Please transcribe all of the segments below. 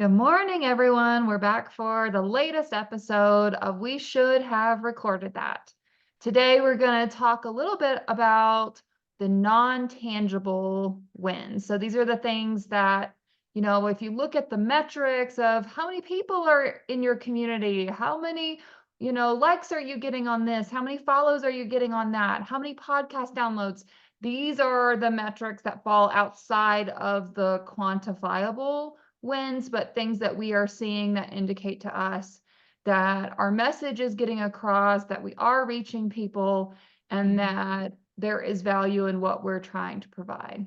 Good morning, everyone. We're back for the latest episode of We Should Have Recorded That. Today, we're going to talk a little bit about the non-tangible wins. So these are the things that, if you look at the metrics of how many people are in your community, how many, likes are you getting on this? How many follows are you getting on that? How many podcast downloads? These are the metrics that fall outside of the quantifiable wins, but things that we are seeing that indicate to us that our message is getting across, that we are reaching people, and that there is value in what we're trying to provide.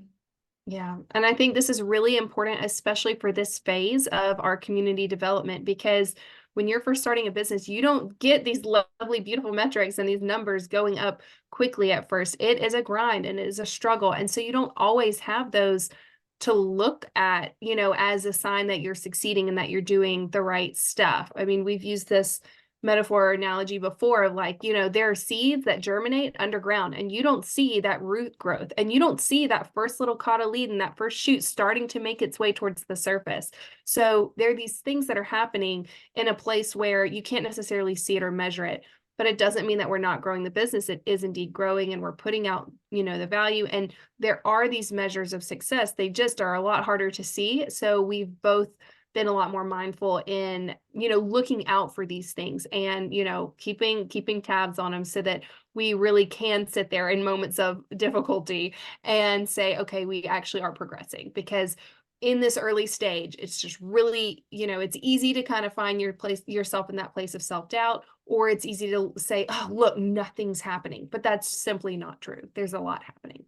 Yeah. And I think this is really important, especially for this phase of our community development, because when you're first starting a business, you don't get these lovely, beautiful metrics and these numbers going up quickly at first. It is a grind and it is a struggle. And so you don't always have those to look at, as a sign that you're succeeding and that you're doing the right stuff. I mean, we've used this metaphor or analogy before of there are seeds that germinate underground and you don't see that root growth and you don't see that first little cotyledon and that first shoot starting to make its way towards the surface. So there are these things that are happening in a place where you can't necessarily see it or measure it, but it doesn't mean that we're not growing the business. It is indeed growing and we're putting out, the value, and there are these measures of success. They just are a lot harder to see. So we've both been a lot more mindful in, looking out for these things and, keeping tabs on them so that we really can sit there in moments of difficulty and say, okay, we actually are progressing. Because in this early stage, it's just really, it's easy to kind of find yourself in that place of self-doubt, or it's easy to say, oh, look, nothing's happening. But that's simply not true. There's a lot happening.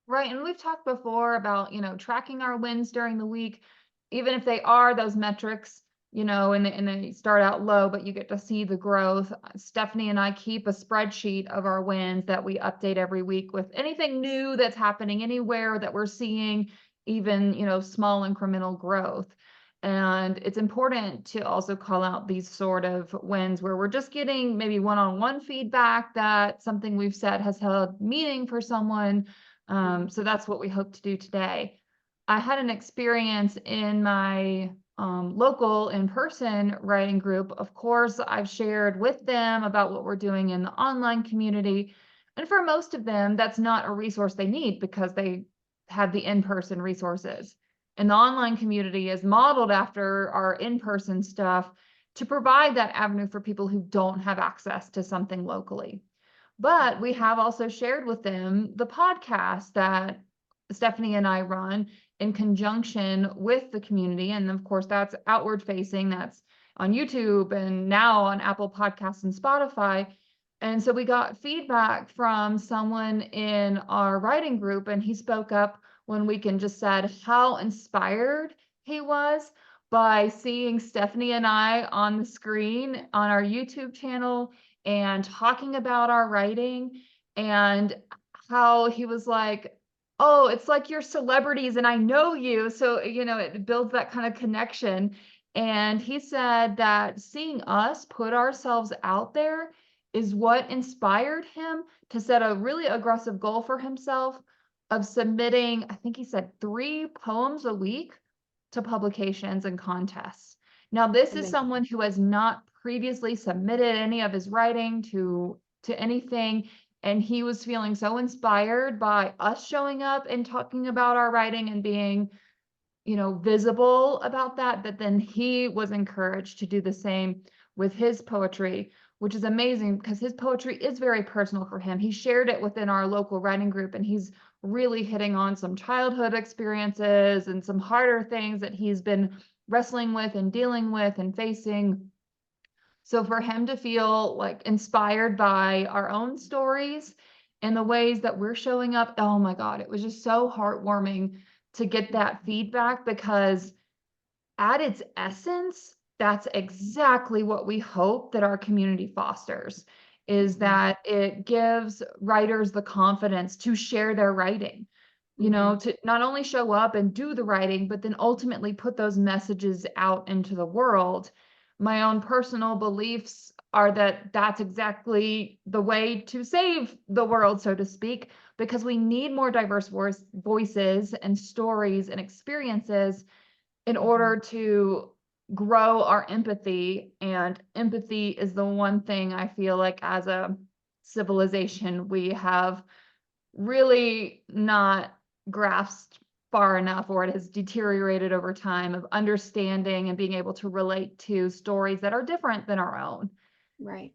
Right. And we've talked before about, tracking our wins during the week, even if they are those metrics, and they start out low, but you get to see the growth. Stephanie and I keep a spreadsheet of our wins that we update every week with anything new that's happening anywhere that we're seeing, even, small incremental growth. And it's important to also call out these sort of wins where we're just getting maybe one-on-one feedback that something we've said has held meaning for someone. So that's what we hope to do today. I had an experience in my local in-person writing group. Of course, I've shared with them about what we're doing in the online community. And for most of them, that's not a resource they need because they have the in-person resources. And the online community is modeled after our in-person stuff to provide that avenue for people who don't have access to something locally. But we have also shared with them the podcast that Stephanie and I run in conjunction with the community. And of course, that's outward facing. That's on YouTube and now on Apple Podcasts and Spotify. And so we got feedback from someone in our writing group, and he spoke up one week and just said how inspired he was by seeing Stephanie and I on the screen on our YouTube channel and talking about our writing, and how he was like, oh, it's like you're celebrities and I know you. So, it builds that kind of connection. And he said that seeing us put ourselves out there is what inspired him to set a really aggressive goal for himself of submitting, I think he said 3 poems a week to publications and contests. Now, this is someone who has not previously submitted any of his writing to anything. And he was feeling so inspired by us showing up and talking about our writing and being, visible about that then he was encouraged to do the same with his poetry, which is amazing because his poetry is very personal for him. He shared it within our local writing group, and he's really hitting on some childhood experiences and some harder things that he's been wrestling with and dealing with and facing. So for him to feel like inspired by our own stories and the ways that we're showing up, oh my God, it was just so heartwarming to get that feedback, because at its essence, that's exactly what we hope that our community fosters, is that it gives writers the confidence to share their writing, to not only show up and do the writing, but then ultimately put those messages out into the world. My own personal beliefs are that that's exactly the way to save the world, so to speak, because we need more diverse voices and stories and experiences in order to grow our empathy. And empathy is the one thing I feel like as a civilization we have really not grasped far enough, or it has deteriorated over time, of understanding and being able to relate to stories that are different than our own. Right.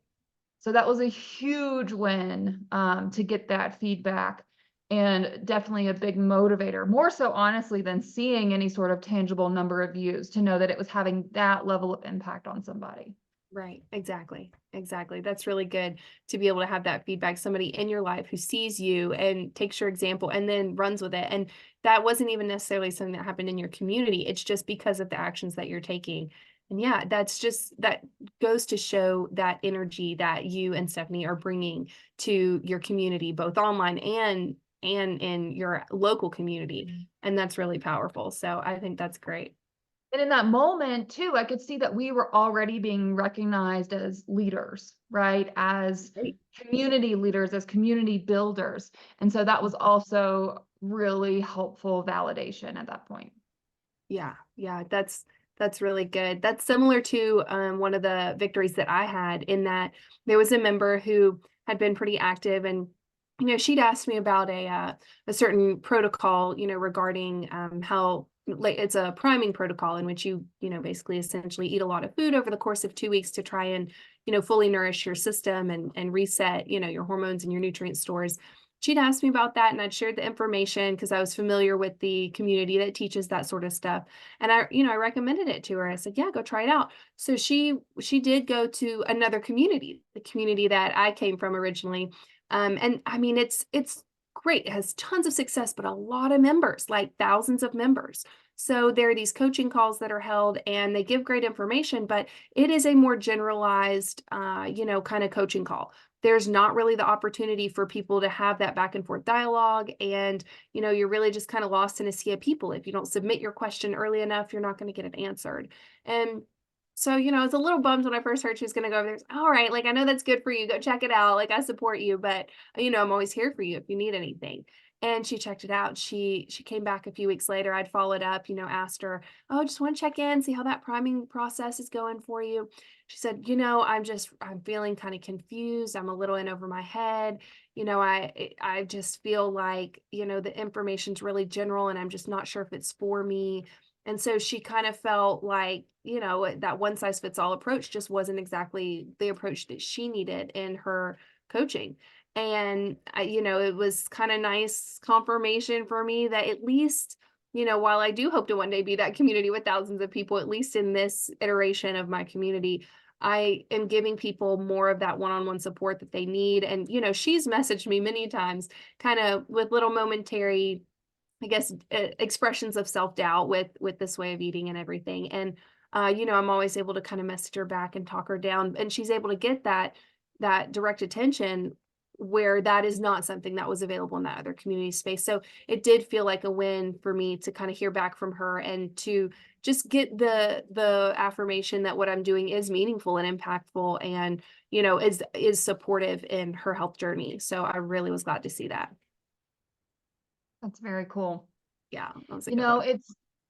So that was a huge win, to get that feedback, and definitely a big motivator, more so honestly than seeing any sort of tangible number of views, to know that it was having that level of impact on somebody. Right. Exactly. Exactly. That's really good to be able to have that feedback, somebody in your life who sees you and takes your example and then runs with it. And that wasn't even necessarily something that happened in your community. It's just because of the actions that you're taking. And yeah, that goes to show that energy that you and Stephanie are bringing to your community, both online and in your local community. And that's really powerful. So I think that's great. And in that moment too, I could see that we were already being recognized as leaders, right? As Great. community leaders, as community builders. And so that was also really helpful validation at that point. Yeah, yeah, that's really good. That's similar to one of the victories that I had, in that there was a member who had been pretty active, and she'd asked me about a certain protocol, regarding how, like, it's a priming protocol in which you basically essentially eat a lot of food over the course of 2 weeks to try and fully nourish your system and reset your hormones and your nutrient stores. She'd asked me about that, and I'd shared the information because I was familiar with the community that teaches that sort of stuff. And I recommended it to her. I said, yeah, go try it out. So she did go to another community, the community that I came from originally. And I mean, it's great. It has tons of success, but a lot of members, like thousands of members. So there are these coaching calls that are held, and they give great information, but it is a more generalized, kind of coaching call. There's not really the opportunity for people to have that back and forth dialogue. And, you're really just kind of lost in a sea of people. If you don't submit your question early enough, you're not going to get it answered. And so, I was a little bummed when I first heard she was going to go over there. All right, like, I know that's good for you. Go check it out. Like, I support you, but, I'm always here for you if you need anything. And she checked it out. She came back a few weeks later. I'd followed up, asked her, oh, just want to check in, see how that priming process is going for you. She said, I'm feeling kind of confused. I'm a little in over my head. I just feel like, the information's really general, and I'm just not sure if it's for me. And so she kind of felt like, that one size fits all approach just wasn't exactly the approach that she needed in her coaching. And it was kind of nice confirmation for me that, at least, while I do hope to one day be that community with thousands of people, at least in this iteration of my community, I am giving people more of that one-on-one support that they need. And, she's messaged me many times, kind of with little momentary, I guess, expressions of self-doubt with this way of eating and everything. And, I'm always able to kind of message her back and talk her down. And she's able to get that direct attention, where that is not something that was available in that other community space. So it did feel like a win for me to kind of hear back from her, and to just get the affirmation that what I'm doing is meaningful and impactful, and is supportive in her health journey. So I really was glad to see that. That's very cool. Yeah, that was a You good know, one.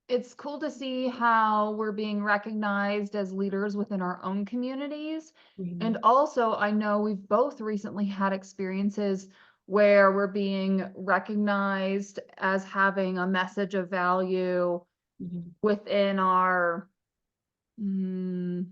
it's cool to see how we're being recognized as leaders within our own communities. And Mhm. also, I know we've both recently had experiences where we're being recognized as having a message of value Mhm. within our mm,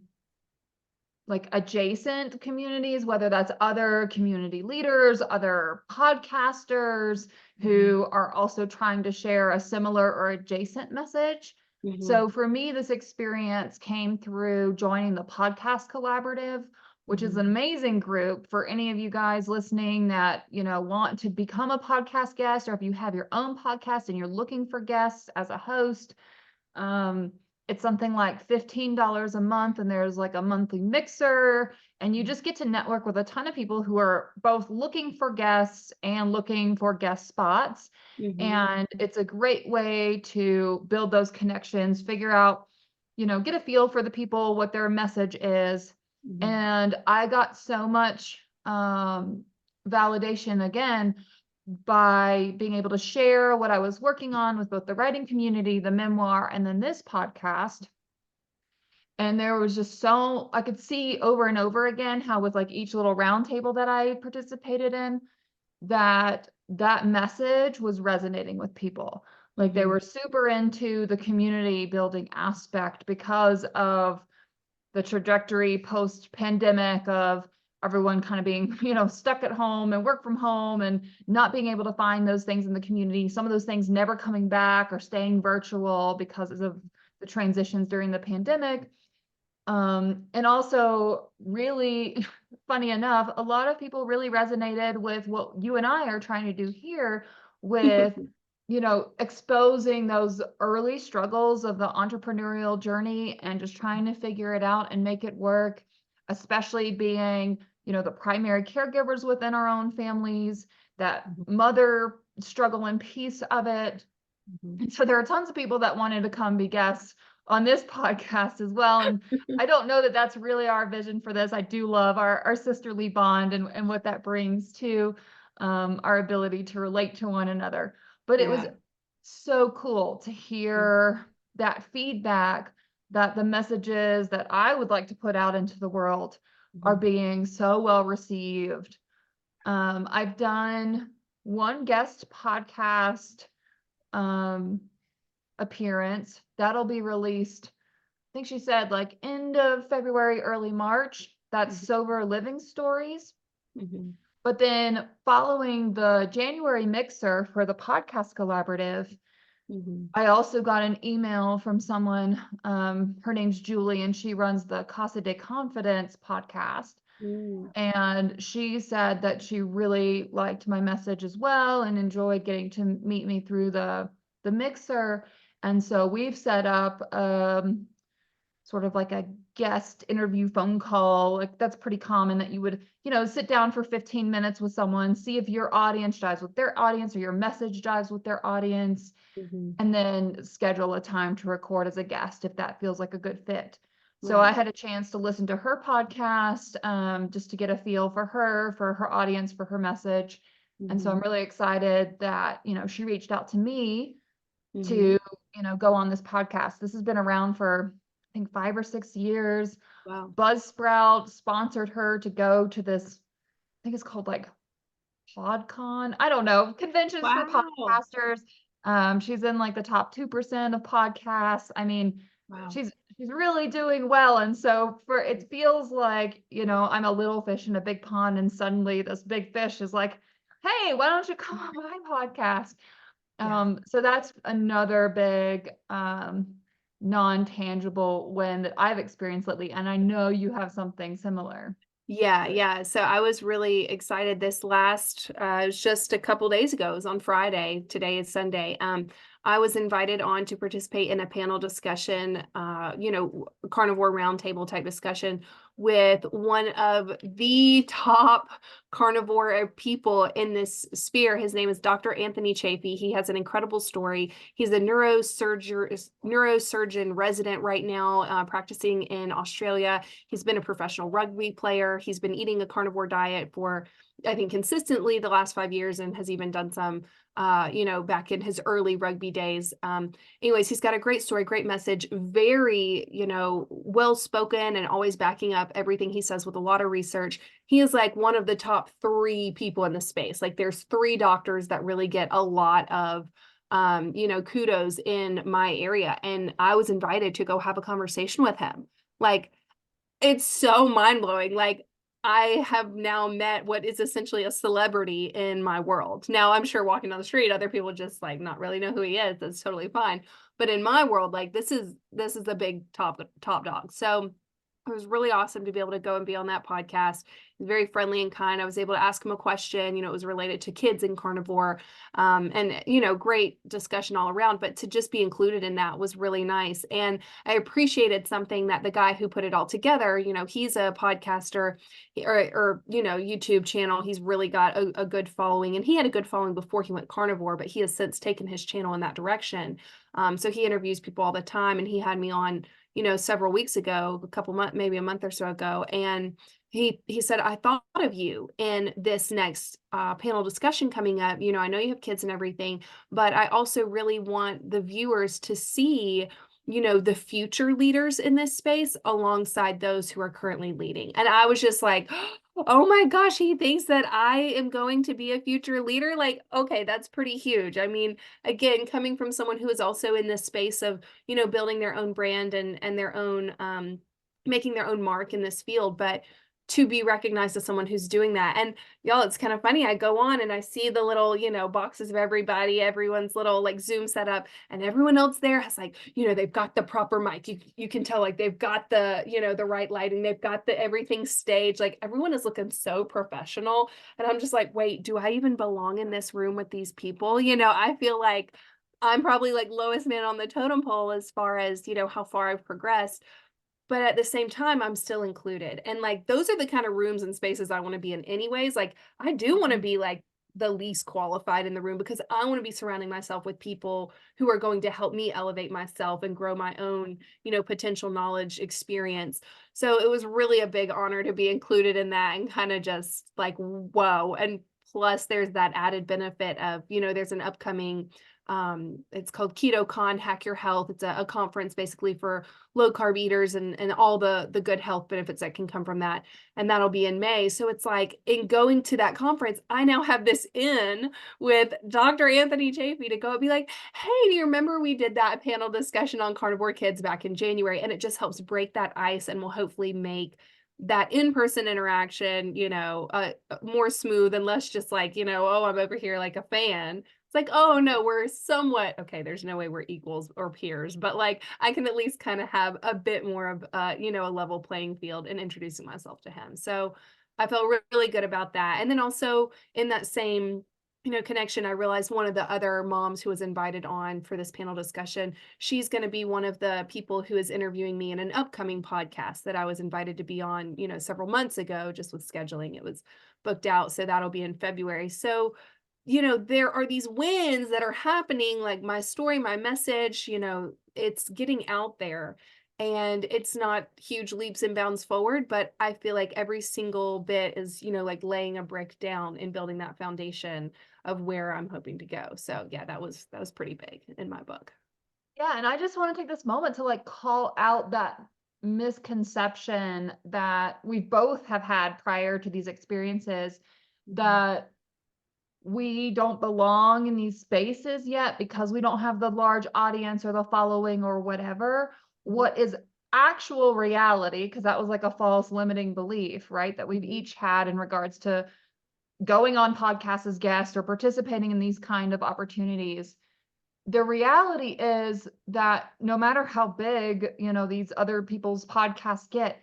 like adjacent communities, whether that's other community leaders, other podcasters Mhm. who are also trying to share a similar or adjacent message. Mhm. So for me, this experience came through joining the Podcast Collaborative, which is an Mhm. amazing group for any of you guys listening that, want to become a podcast guest, or if you have your own podcast and you're looking for guests as a host. Um, it's something like $15 a month, and there's like a monthly mixer, and you just get to network with a ton of people who are both looking for guests and looking for guest spots. Mhm. And it's a great way to build those connections, figure out, get a feel for the people, what their message is. Mhm. And I got so much validation again by being able to share what I was working on with both the writing community, the memoir, and then this podcast. And there was just so, I could see over and over again how with like each little roundtable that I participated in, that that message was resonating with people. Like they were super into the community building aspect because of the trajectory post pandemic of everyone kind of being, stuck at home and work from home and not being able to find those things in the community. Some of those things never coming back or staying virtual because of the transitions during the pandemic. And also really funny enough, a lot of people really resonated with what you and I are trying to do here with, exposing those early struggles of the entrepreneurial journey and just trying to figure it out and make it work, especially being, the primary caregivers within our own families, that mother struggle and piece of it. And so there are tons of people that wanted to come be guests on this podcast as well. And I don't know that that's really our vision for this. I do love our sisterly bond and what that brings to our ability to relate to one another. But it was so cool to hear that feedback, that the messages that I would like to put out into the world are being so well received. I've done one guest podcast appearance that'll be released, I think she said like end of February, early March. That's Sober Living Stories. But then following the January mixer for the podcast collaborative, I also got an email from someone, her name's Julie, and she runs the Casa de Confidence podcast. And she said that she really liked my message as well and enjoyed getting to meet me through the mixer. And so we've set up sort of like a guest interview phone call. Like that's pretty common that you would, sit down for 15 minutes with someone, see if your audience jives with their audience or your message jives with their audience, and then schedule a time to record as a guest if that feels like a good fit. So I had a chance to listen to her podcast, just to get a feel for her audience, for her message. And so I'm really excited that, she reached out to me to, go on this podcast. This has been around for, I think, 5 or 6 years. Wow. Buzzsprout sponsored her to go to this, I think it's called like PodCon. I don't know, conventions for podcasters. She's in like the top 2% of podcasts. I mean, she's really doing well. And so it feels like, I'm a little fish in a big pond, and suddenly this big fish is like, hey, why don't you come on my podcast? So that's another big non-tangible win that I've experienced lately. And I know you have something similar. Yeah. So I was really excited this last, it was just a couple days ago. It was on Friday. Today is Sunday. I was invited on to participate in a panel discussion, carnivore roundtable type discussion with one of the top carnivore people in this sphere. His name is Dr. Anthony Chafee. He has an incredible story. He's a neurosurgeon resident right now, practicing in Australia. He's been a professional rugby player. He's been eating a carnivore diet for, I think, consistently the last 5 years, and has even done some back in his early rugby days. Anyways, he's got a great story, great message, very, well-spoken, and always backing up everything he says with a lot of research. He is like one of the top 3 people in the space. Like there's 3 doctors that really get a lot of, kudos in my area. And I was invited to go have a conversation with him. Like, it's so mind-blowing. Like, I have now met what is essentially a celebrity in my world. Now, I'm sure walking down the street, other people just like not really know who he is. That's totally fine. But in my world, like this is a big top dog. So it was really awesome to be able to go and be on that podcast. He's very friendly and kind. I was able to ask him a question, it was related to kids in carnivore, and, great discussion all around, but to just be included in that was really nice. And I appreciated something that the guy who put it all together, he's a podcaster or YouTube channel. He's really got a good following, and he had a good following before he went carnivore, but he has since taken his channel in that direction. So he interviews people all the time, and he had me on several weeks ago, a couple months, maybe a month or so ago. And he said, I thought of you in this next panel discussion coming up. I know you have kids and everything, but I also really want the viewers to see the future leaders in this space alongside those who are currently leading. And I was just like, oh my gosh, he thinks that I am going to be a future leader. Like, okay, that's pretty huge. I mean, again, coming from someone who is also in this space of, building their own brand and their own, making their own mark in this field, but to be recognized as someone who's doing that. And y'all, it's kind of funny. I go on and I see the little, boxes of everyone's little like Zoom setup, and everyone else there has like, they've got the proper mic. You can tell like they've got the, the right lighting. They've got the everything staged. Like everyone is looking so professional. And I'm just like, wait, do I even belong in this room with these people? I feel like I'm probably like lowest man on the totem pole as far as, how far I've progressed. But at the same time, I'm still included. And like, those are the kind of rooms and spaces I want to be in anyways. Like, I do want to be like the least qualified in the room, because I want to be surrounding myself with people who are going to help me elevate myself and grow my own, potential knowledge experience. So it was really a big honor to be included in that, and kind of just like, whoa. And plus there's that added benefit of, there's an upcoming it's called KetoCon Hack Your Health. It's a conference basically for low carb eaters and all the good health benefits that can come from that. And that'll be in May. So it's like, in going to that conference, I now have this in with Dr. Anthony Chafee to go and be like, hey, do you remember we did that panel discussion on carnivore kids back in January? And it just helps break that ice and will hopefully make that in-person interaction, more smooth and less just like, oh, I'm over here like a fan. It's like, oh no, we're somewhat, okay, there's no way we're equals or peers, but like I can at least kind of have a bit more of a level playing field in introducing myself to him. So I felt really good about that. And then also in that same connection, I realized one of the other moms who was invited on for this panel discussion, she's going to be one of the people who is interviewing me in an upcoming podcast that I was invited to be on, several months ago. Just with scheduling, it was booked out. So that'll be in February. So there are these wins that are happening, like my story, my message, it's getting out there, and it's not huge leaps and bounds forward, but I feel like every single bit is, like laying a brick down and building that foundation of where I'm hoping to go. So yeah, that was pretty big in my book. Yeah, and I just want to take this moment to like call out that misconception that we both have had prior to these experiences, that we don't belong in these spaces yet because we don't have the large audience or the following or whatever. What is actual reality, because that was like a false limiting belief, right, that we've each had in regards to going on podcasts as guests or participating in these kind of opportunities. The reality is that no matter how big, these other people's podcasts get,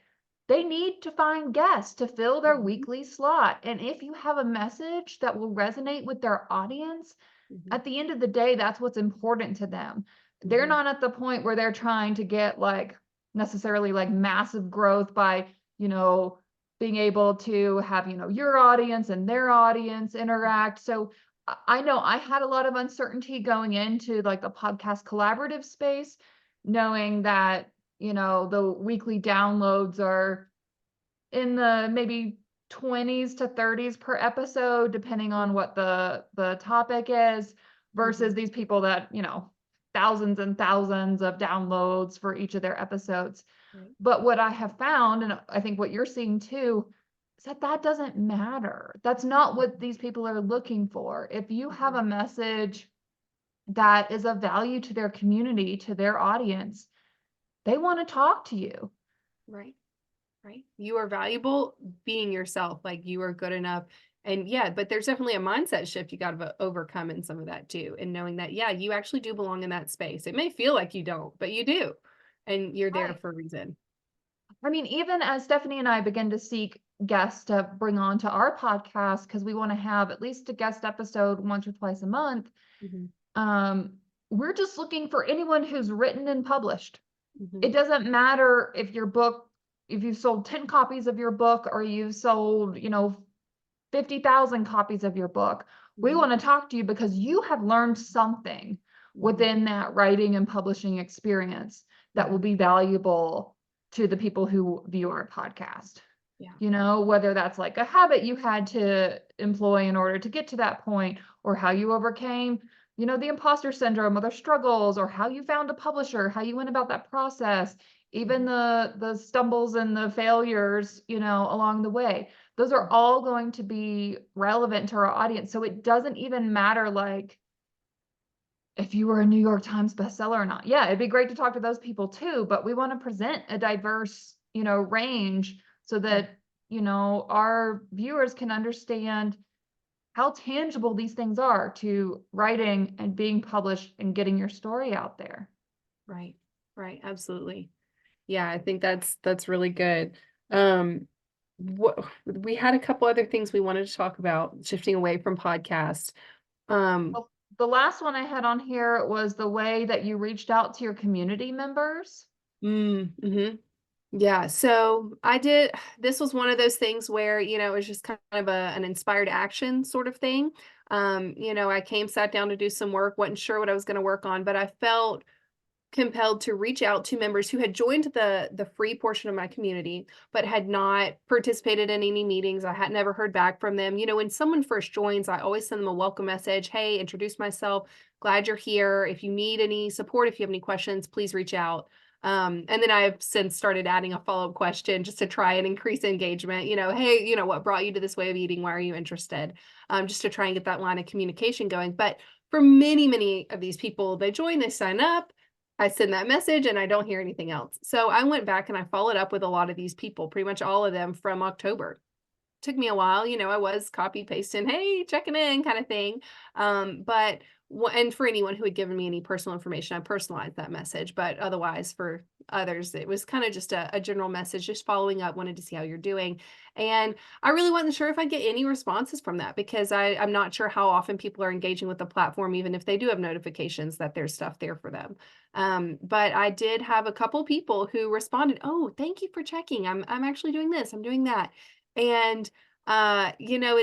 they need to find guests to fill their weekly slot. And if you have a message that will resonate with their audience, at the end of the day, that's what's important to them. They're not at the point where they're trying to get like necessarily like massive growth by, being able to have, your audience and their audience interact. So I know I had a lot of uncertainty going into like the podcast collaborative space, knowing that, the weekly downloads are in the maybe 20s to 30s per episode, depending on what the topic is, versus these people that, thousands and thousands of downloads for each of their episodes. Right. But what I have found, and I think what you're seeing too, is that doesn't matter. That's not what these people are looking for. If you have a message that is of value to their community, to their audience, they want to talk to you. Right. Right. You are valuable being yourself. Like, you are good enough. And yeah, but there's definitely a mindset shift you got to overcome in some of that too. And knowing that, yeah, you actually do belong in that space. It may feel like you don't, but you do. And you're there Right. for a reason. I mean, even as Stephanie and I begin to seek guests to bring on to our podcast, because we want to have at least a guest episode once or twice a month, we're just looking for anyone who's written and published. It doesn't matter if you've sold 10 copies of your book, or you've sold, 50,000 copies of your book. We want to talk to you because you have learned something. within that writing and publishing experience that will be valuable to the people who view our podcast. Yeah. You know, whether that's like a habit you had to employ in order to get to that point, or how you overcame, you know, the imposter syndrome, other struggles, or how you found a publisher, how you went about that process, even the stumbles and the failures, you know, along the way. Those are all going to be relevant to our audience. So it doesn't even matter like if you were a New York Times bestseller or not. Yeah, it'd be great to talk to those people too, but we want to present a diverse, you know, range so that, you know, our viewers can understand how tangible these things are to writing and being published and getting your story out there. Right. Right. Absolutely. Yeah, I think that's really good. Um, what we had a couple other things we wanted to talk about, shifting away from podcasts. Well, the last one I had on here was the way that you reached out to your community members. Mm-hmm. Yeah, so this was one of those things where, you know, it was just kind of an inspired action sort of thing. You know, I sat down to do some work, wasn't sure what I was going to work on, but I felt compelled to reach out to members who had joined the free portion of my community, but had not participated in any meetings. I had never heard back from them. You know, when someone first joins, I always send them a welcome message. Hey, introduce myself. Glad you're here. If you need any support, if you have any questions, please reach out. And then I've since started adding a follow-up question just to try and increase engagement. You know, hey, you know, what brought you to this way of eating? Why are you interested? Just to try and get that line of communication going. But for many, many of these people, they join, they sign up, I send that message and I don't hear anything else. So I went back and I followed up with a lot of these people, pretty much all of them from October. Took me a while, you know, I was copy pasting, hey, checking in kind of thing. But and for anyone who had given me any personal information, I personalized that message. But otherwise, for others, it was kind of just a general message, just following up, wanted to see how you're doing. And I really wasn't sure if I'd get any responses from that because I'm not sure how often people are engaging with the platform, even if they do have notifications that there's stuff there for them. But I did have a couple people who responded, oh, thank you for checking. I'm actually doing this, I'm doing that. And you know,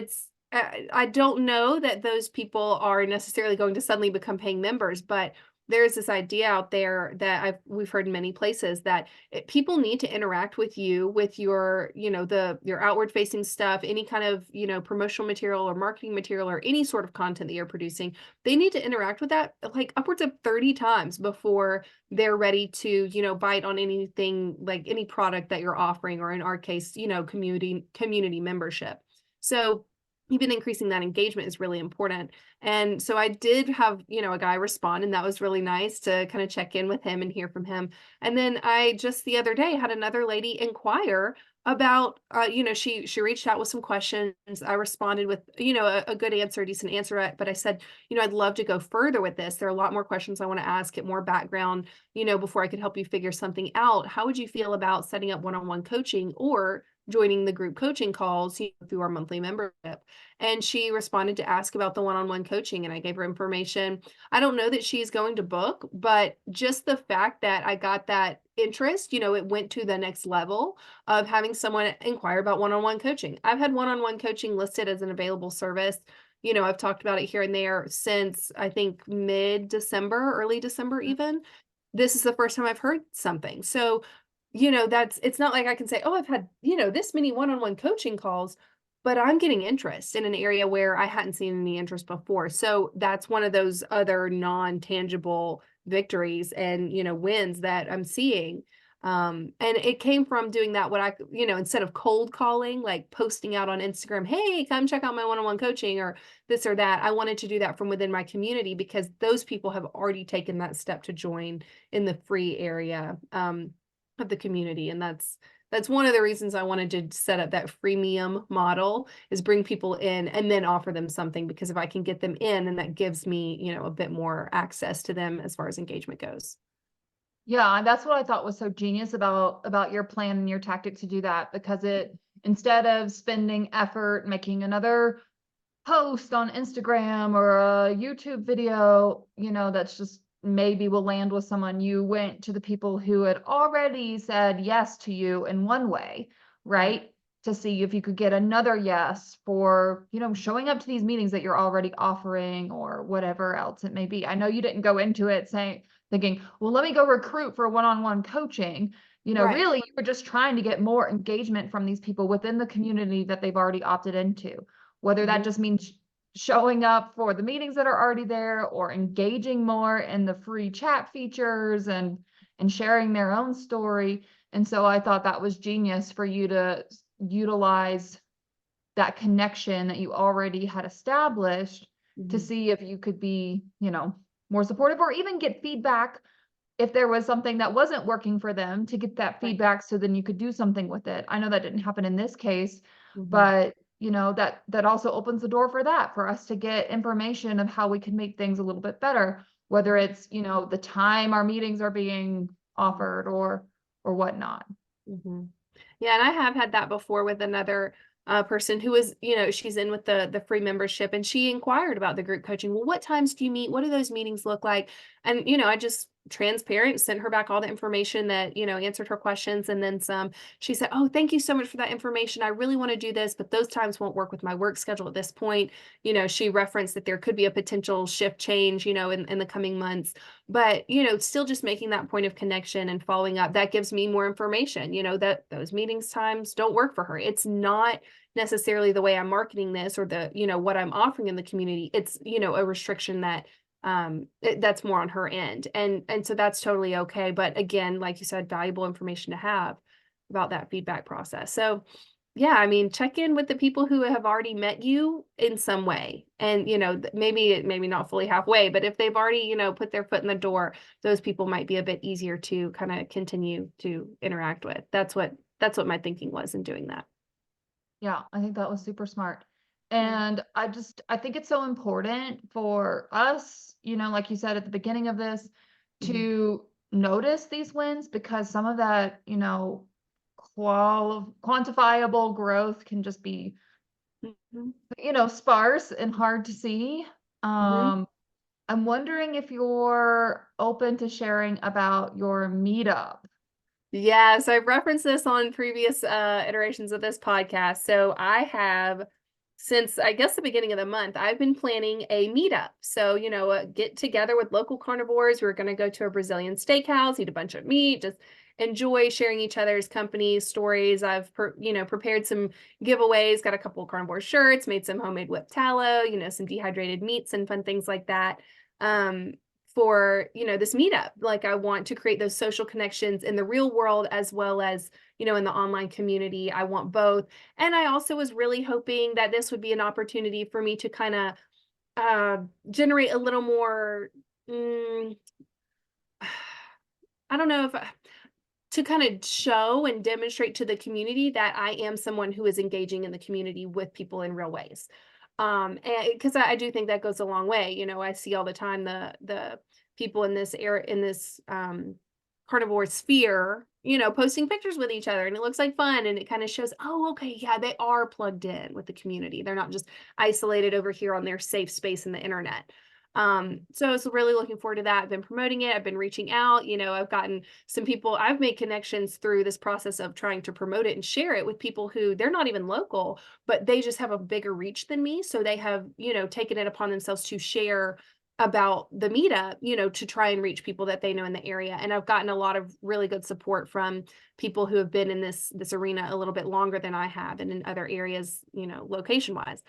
I don't know that those people are necessarily going to suddenly become paying members, but there's this idea out there that we've heard in many places that people need to interact with you, with your, you know, your outward facing stuff, any kind of, you know, promotional material or marketing material or any sort of content that you're producing. They need to interact with that like upwards of 30 times before they're ready to, you know, bite on anything like any product that you're offering, or in our case, you know, community membership. So even increasing that engagement is really important. And so I did have, you know, a guy respond, and that was really nice to kind of check in with him and hear from him. And then I just the other day had another lady inquire about, you know, she reached out with some questions. I responded with, you know, a good answer, a decent answer. But I said, you know, I'd love to go further with this. There are a lot more questions I want to ask, get more background, you know, before I could help you figure something out. How would you feel about setting up one-on-one coaching or joining the group coaching calls, you know, through our monthly membership? And she responded to ask about the one-on-one coaching, and I gave her information. I don't know that she's going to book, but just the fact that I got that interest, you know, it went to the next level of having someone inquire about one-on-one coaching. I've had one-on-one coaching listed as an available service. You know, I've talked about it here and there since I think mid-December, early December even. This is the first time I've heard something. So, you know, it's not like I can say, oh, I've had, you know, this many one-on-one coaching calls, but I'm getting interest in an area where I hadn't seen any interest before. So that's one of those other non-tangible victories and, you know, wins that I'm seeing. And it came from doing that, you know, instead of cold calling, like posting out on Instagram, hey, come check out my one-on-one coaching or this or that. I wanted to do that from within my community because those people have already taken that step to join in the free area of the community. And that's one of the reasons I wanted to set up that freemium model, is bring people in and then offer them something, because if I can get them in, then that gives me, you know, a bit more access to them as far as engagement goes. Yeah, that's what I thought was so genius about your plan and your tactic to do that, because it, instead of spending effort making another post on Instagram or a YouTube video, you know, that's just maybe will land with someone, you went to the people who had already said yes to you in one way, right? to see if you could get another yes for, showing up to these meetings that you're already offering or whatever else it may be. I know you didn't go into it thinking, well, let me go recruit for one-on-one coaching. Right. Really, you were just trying to get more engagement from these people within the community that they've already opted into, whether that just means showing up for the meetings that are already there or engaging more in the free chat features and sharing their own story. And so I thought that was genius for you to utilize that connection that you already had established to Mhm. see if you could be, more supportive or even get feedback if there was something that wasn't working for them, to get that Right. feedback so then you could do something with it. I know that didn't happen in this case, Mhm. but that also opens the door for that, for us to get information of how we can make things a little bit better, whether it's, the time our meetings are being offered or whatnot. Mhm. Yeah, and I have had that before with another person who was, she's in with the free membership, and she inquired about the group coaching. Well, what times do you meet? What do those meetings look like? And I just transparent sent her back all the information that answered her questions and then some. She said, "Oh, thank you so much for that information. I really want to do this, but those times won't work with my work schedule at this point." She referenced that there could be a potential shift change, in the coming months. But still just making that point of connection and following up, that gives me more information, that those meetings times don't work for her. It's not necessarily the way I'm marketing this or the what I'm offering in the community. It's a restriction that that's more on her end, and so that's totally okay. But again, like you said, valuable information to have about that feedback process. So yeah, I mean, check in with the people who have already met you in some way. And, maybe not fully halfway, but if they've already, put their foot in the door, those people might be a bit easier to kind of continue to interact with. That's what my thinking was in doing that. Yeah, I think that was super smart. Yeah. And I think it's so important for us, like you said at the beginning of this, Mhm. to notice these wins, because some of that, quantifiable growth can just be, Mhm. sparse and hard to see. Mhm. I'm wondering if you're open to sharing about your meetup. Yeah, so I've referenced this on previous iterations of this podcast. So I have, since I guess the beginning of the month, I've been planning a meetup. So, get together with local carnivores. We're going to go to a Brazilian steakhouse, eat a bunch of meat, just enjoy sharing each other's company stories. I've, prepared some giveaways, got a couple of carnivore shirts, made some homemade whipped tallow, some dehydrated meats and fun things like that. Um, for this meetup, like I want to create those social connections in the real world as well as in the online community. I want both, and I also was really hoping that this would be an opportunity for me to kind of generate a little more mm, I don't know if to kind of show and demonstrate to the community that I am someone who is engaging in the community with people in real ways. And because I do think that goes a long way. I see all the time the people in this era in this carnivore sphere, posting pictures with each other, and it looks like fun, and it kind of shows, oh, okay, yeah, they are plugged in with the community. They're not just isolated over here on their safe space in the internet. So I was really looking forward to that. I've been promoting it. I've been reaching out. I've gotten some people, I've made connections through this process of trying to promote it and share it with people who they're not even local, but they just have a bigger reach than me. So they have, taken it upon themselves to share about the meetup, to try and reach people that they know in the area. And I've gotten a lot of really good support from people who have been in this arena a little bit longer than I have and in other areas, location wise.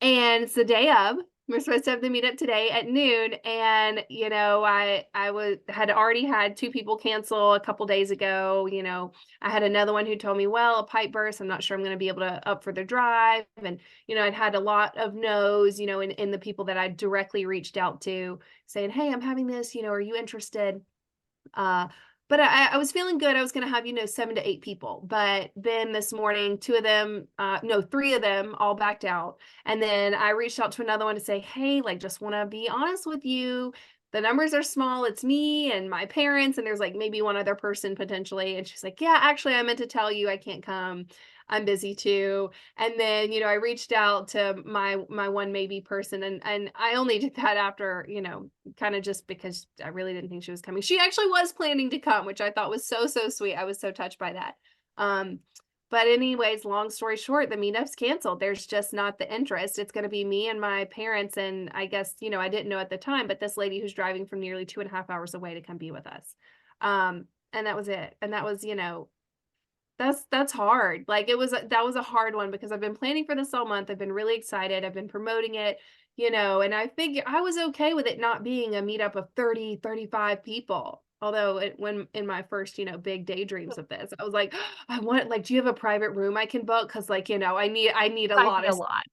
And it's the day of. We're supposed to have the meetup today at noon, and I had already had two people cancel a couple days ago. I had another one who told me, "Well, a pipe burst. I'm not sure I'm going to be able to up for the drive." And I'd had a lot of no's. In the people that I directly reached out to, saying, "Hey, I'm having this. Are you interested?" Uh, but I was feeling good. I was going to have, 7 to 8 people. But then this morning, two of them, no, three of them all backed out. And then I reached out to another one to say, hey, like, just want to be honest with you. The numbers are small. It's me and my parents. And there's like maybe one other person potentially. And she's like, yeah, actually, I meant to tell you I can't come. I'm busy too. And then, I reached out to my one maybe person, and I only did that after, kind of just because I really didn't think she was coming. She actually was planning to come, which I thought was so, so sweet. I was so touched by that. Um, But anyways, long story short, the meetup's canceled. There's just not the interest. It's going to be me and my parents. And I guess, I didn't know at the time, but this lady who's driving from nearly 2.5 hours away to come be with us. And that was it. And that was, that's hard. Like that was a hard one because I've been planning for this all month. I've been really excited. I've been promoting it, and I figure I was okay with it not being a meetup of 30, 35 people. Although when in my first, big daydreams of this, I was like, I want, like, do you have a private room I can book? Cause like, I need a Might lot be a of, lot.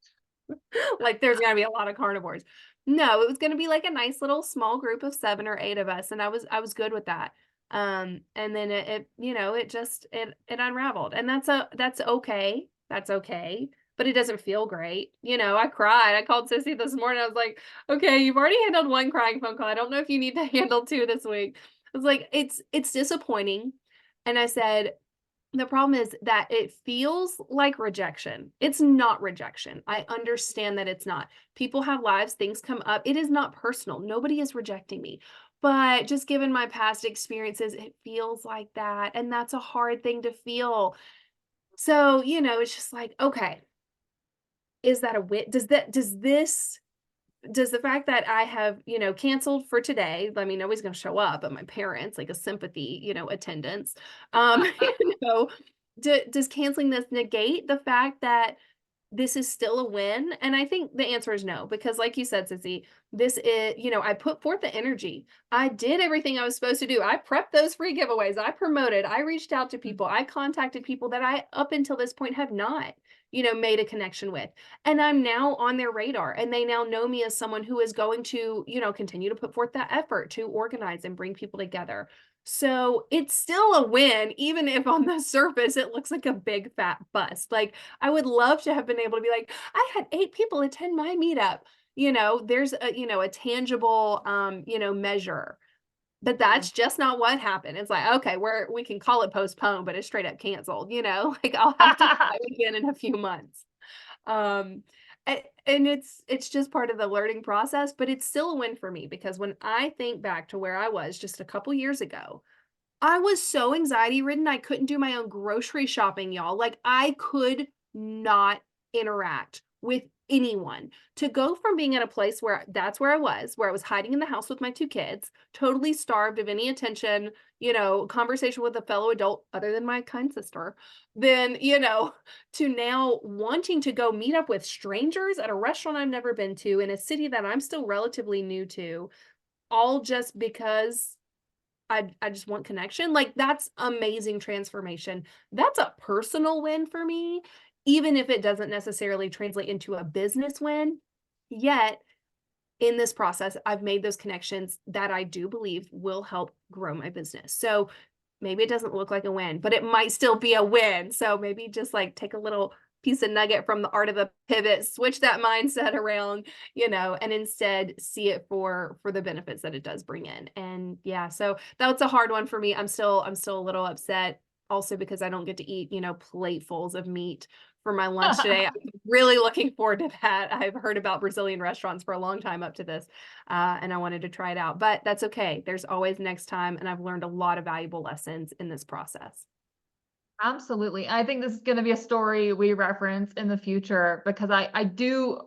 like, there's gonna be a lot of carnivores. No, it was gonna be like a nice little small group of 7 or 8 of us, and I was good with that. And then it just it unraveled, and that's okay. That's okay. But it doesn't feel great. I cried. I called Sissy this morning. I was like, okay, you've already handled 1 crying phone call. I don't know if you need to handle 2 this week. I was like, it's disappointing. And I said, the problem is that it feels like rejection. It's not rejection. I understand that it's not. People have lives, things come up. It is not personal. Nobody is rejecting me. But just given my past experiences, it feels like that. And that's a hard thing to feel. So, it's just like, okay, is that a win? Does the fact that I have, canceled for today, I mean, nobody's going to show up, but my parents, like a sympathy, attendance, you know, does canceling this negate the fact that this is still a win? And I think the answer is no, because like you said, Sissy, this is, I put forth the energy. I did everything I was supposed to do. I prepped those free giveaways. I promoted, I reached out to people. I contacted people that I, up until this point, have not, made a connection with. And I'm now on their radar, and they now know me as someone who is going to, continue to put forth that effort to organize and bring people together. So it's still a win, even if on the surface it looks like a big fat bust. Like, I would love to have been able to be like, I had 8 people attend my meetup. There's a tangible, measure. But that's just not what happened. It's like, okay, we can call it postponed, but it's straight up canceled, like I'll have to try again in a few months. Um, and it's just part of the learning process, but it's still a win for me because when I think back to where I was just a couple years ago, I was so anxiety ridden, I couldn't do my own grocery shopping, y'all. Like, I could not interact with anyone. To go from being at a place where that's where I was hiding in the house with my 2 kids, totally starved of any attention, conversation with a fellow adult other than my kind sister, then, to now wanting to go meet up with strangers at a restaurant I've never been to in a city that I'm still relatively new to, all just because I just want connection. Like, that's amazing transformation. That's a personal win for me, even if it doesn't necessarily translate into a business win. Yet, in this process, I've made those connections that I do believe will help grow my business. So maybe it doesn't look like a win, but it might still be a win. So maybe just like take a little piece of nugget from the art of the pivot, switch that mindset around, and instead see it for the benefits that it does bring in. And yeah, so that's a hard one for me. I'm still a little upset also because I don't get to eat, platefuls of meat for my lunch today. I'm really looking forward to that. I've heard about Brazilian restaurants for a long time up to this, and I wanted to try it out, but that's okay. There's always next time, and I've learned a lot of valuable lessons in this process. Absolutely. I think this is going to be a story we reference in the future because I do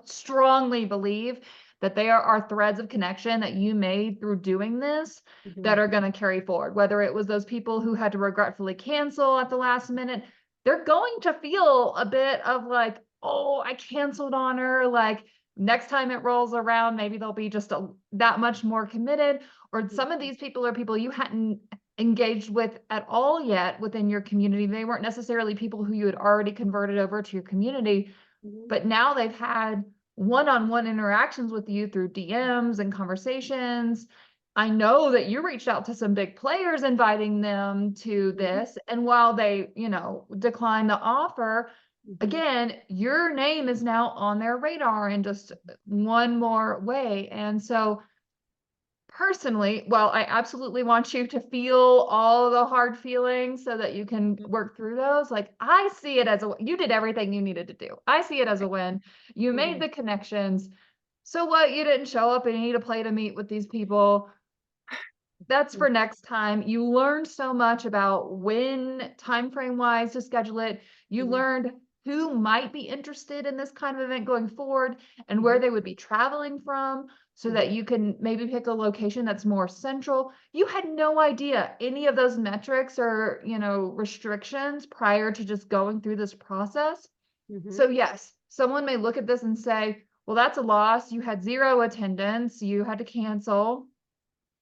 strongly believe that there are threads of connection that you made through doing this that are going to carry forward. Whether it was those people who had to regretfully cancel at the last minute, they're going to feel a bit of like, oh, I canceled on her. Like, next time it rolls around, maybe they'll be just that much more committed. Or some of these people are people you hadn't engaged with at all yet within your community. They weren't necessarily people who you had already converted over to your community, but now they've had one-on-one interactions with you through DMs and conversations. I know that you reached out to some big players inviting them to this, and while they, declined the offer, again, your name is now on their radar in just one more way. And so personally, well, I absolutely want you to feel all the hard feelings so that you can work through those. Like, I see it as you did everything you needed to do. I see it as a win. You made the connections. So what? You didn't show up and you need a play to meet with these people. that's for next time. You learned so much about when time frame wise to schedule it. You Mhm. learned who might be interested in this kind of event going forward and where they would be traveling from so that you can maybe pick a location that's more central. You had no idea any of those metrics or, restrictions prior to just going through this process. Mhm. So yes, someone may look at this and say, well, that's a loss. You had 0 attendance. You had to cancel.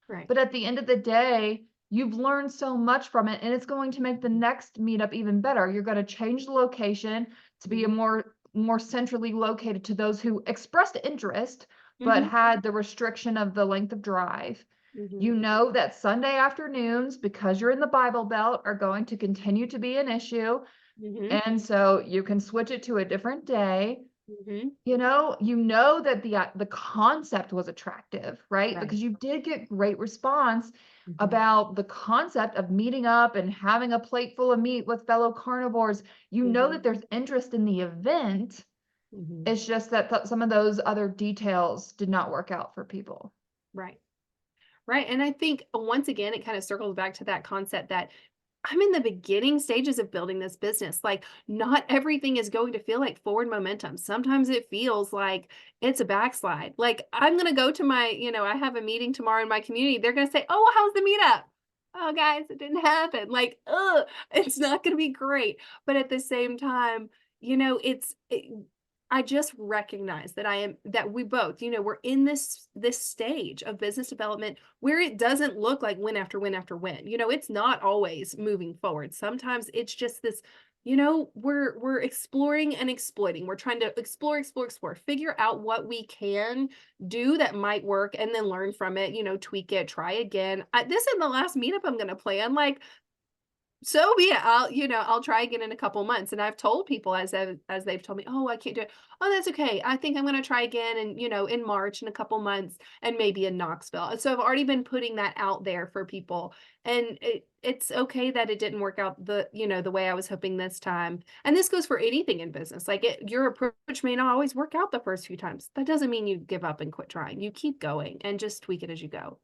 Right. But at the end of the day, you've learned so much from it, and it's going to make the next meetup even better. You're going to change the location to be a Mhm. more centrally located to those who expressed interest, but Mhm. had the restriction of the length of drive. Mhm. You know that Sunday afternoons, because you're in the Bible Belt, are going to continue to be an issue. Mhm. And so you can switch it to a different day. Mhm. You know that the concept was attractive, right? Right. Because you did get great response Mhm. about the concept of meeting up and having a plate full of meat with fellow carnivores. You know that Mhm. there's interest in the event. Mhm. It's just that some of those other details did not work out for people. Right. Right. And I think once again, it kind of circles back to that concept that I'm in the beginning stages of building this business. Like, not everything is going to feel like forward momentum. Sometimes it feels like it's a backslide. Like, I'm going to go to I have a meeting tomorrow in my community. They're going to say, oh, how's the meetup? Oh, guys, it didn't happen. Like, it's not going to be great. But at the same time, I just recognize that we both, we're in this stage of business development where it doesn't look like win after win after win. It's not always moving forward. Sometimes it's just this, we're exploring and exploiting. We're trying to explore, figure out what we can do that might work and then learn from it, tweak it, try again. This is the last meetup I'm going to plan. Like, so be it. I'll try again in a couple months. And I've told people as they've told me, oh, I can't do it. Oh, that's okay. I think I'm going to try again and, in March in a couple months and maybe in Knoxville. And so I've already been putting that out there for people. And it's okay that it didn't work out the way I was hoping this time. And this goes for anything in business. Like your approach may not always work out the first few times. That doesn't mean you give up and quit trying. You keep going and just tweak it as you go.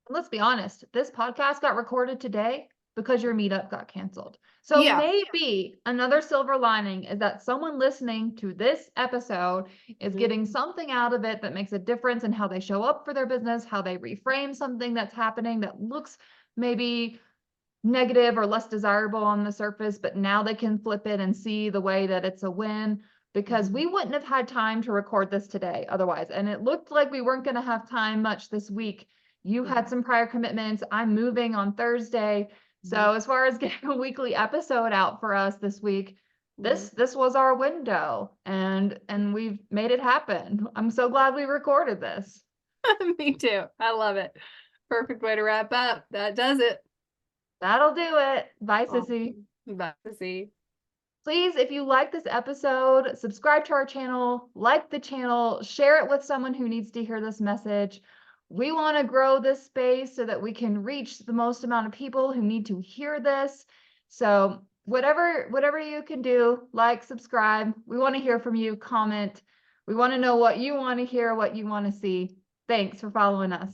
Let's be honest, this podcast got recorded today because your meetup got canceled. So Yeah. maybe another silver lining is that someone listening to this episode is Mhm. getting something out of it that makes a difference in how they show up for their business, how they reframe something that's happening that looks maybe negative or less desirable on the surface, but now they can flip it and see the way that it's a win because Mhm. we wouldn't have had time to record this today otherwise. And it looked like we weren't going to have time much this week. You Mhm. had some prior commitments. I'm moving on Thursday. Mhm. So as far as getting a weekly episode out for us this week, Mhm. this was our window and we've made it happen. I'm so glad we recorded this. Me too. I love it. Perfect way to wrap up. That does it. That'll do it. Bye, Sissy. Awesome. Bye. See. Please, if you like this episode, subscribe to our channel, like the channel, share it with someone who needs to hear this message. We want to grow this space so that we can reach the most amount of people who need to hear this. So whatever you can do, like, subscribe. We want to hear from you, comment. We want to know what you want to hear, what you want to see. Thanks for following us.